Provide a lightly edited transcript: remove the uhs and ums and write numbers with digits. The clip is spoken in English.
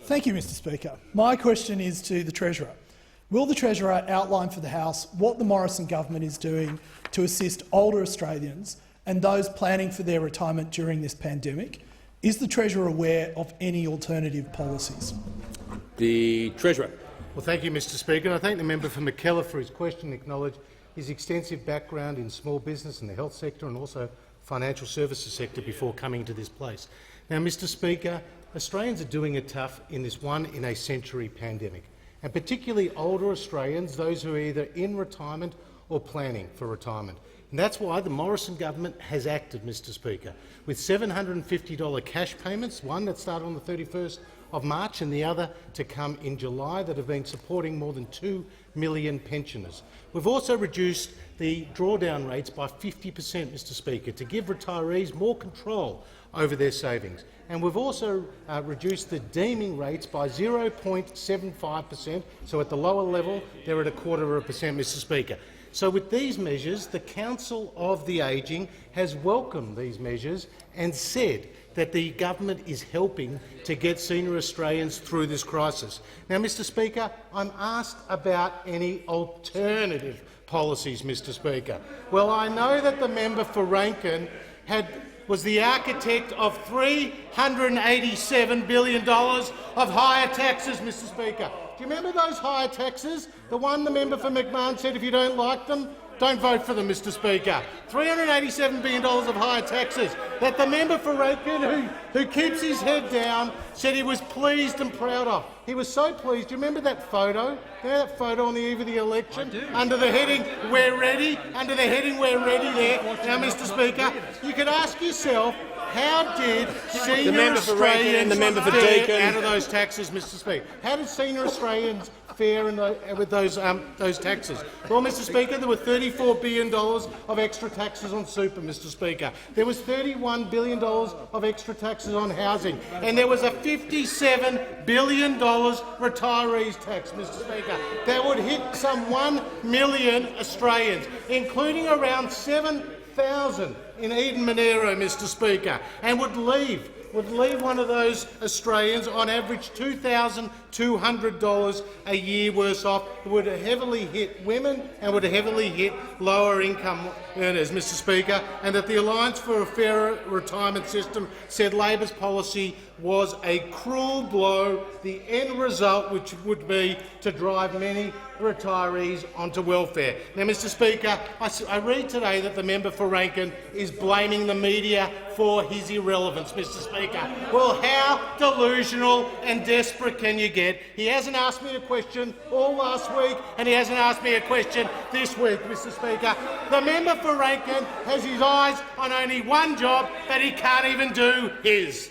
Thank you, Mr Speaker. My question is to the Treasurer. Will the Treasurer outline for the House what the Morrison government is doing to assist older Australians and those planning for their retirement during this pandemic? Is the Treasurer aware of any alternative policies? The Treasurer. Well, thank you, Mr Speaker. I thank the member for McKellar for his question and acknowledge his extensive background in small business and the health sector and also financial services sector before coming to this place. Now, Mr Speaker, Australians are doing it tough in this one-in-a-century pandemic, and particularly older Australians, those who are either in retirement or planning for retirement. And that's why the Morrison government has acted, Mr Speaker, with $750 cash payments, one that started on the 31st of March and the other to come in July, that have been supporting more than 2 million pensioners. We've also reduced the drawdown rates by 50%, Mr Speaker, to give retirees more control over their savings. And we've also reduced the deeming rates by 0.75%, so at the lower level they're at 0.25%, Mr Speaker. So with these measures, the Council of the Ageing has welcomed these measures and said that the government is helping to get senior Australians through this crisis. Now, Mr Speaker, I'm asked about any alternative policies, Mr Speaker. Well, I know that the member for Rankin was the architect of $387 billion of higher taxes, Mr Speaker. Do you remember those higher taxes? The one the member for McMahon said if you don't like them, don't vote for them, Mr Speaker. $387 billion of higher taxes that the member for Rankin, who keeps his head down, said he was pleased and proud of. He was so pleased. Do you remember that photo? You know that photo on the eve of the election? Under the heading, "We're ready," under the heading, "We're ready" there. Now, Mr Speaker, you could ask yourself, how did senior Australians fare out of those taxes, Mr Speaker? How did senior Australians fare with those taxes? Well, Mr Speaker, there were $34 billion of extra taxes on super, Mr Speaker. There was $31 billion of extra taxes on housing, and there was a $57 billion retirees tax, Mr Speaker, that would hit some 1 million Australians, including around 7,000 in Eden Monero, Mr Speaker, and would leave one of those Australians on average $2,200 a year worse off. It would heavily hit women and would heavily hit lower income earners, Mr Speaker, and that the Alliance for a Fairer Retirement System said Labor's policy was a cruel blow, the end result which would be to drive many retirees onto welfare. Now, Mr Speaker, I read today that the member for Rankin is blaming the media for his irrelevance, Mr Speaker. Well, how delusional and desperate can you get? He hasn't asked me a question all last week, and he hasn't asked me a question this week, Mr Speaker. The member for Rankin has his eyes on only one job, but he can't even do his.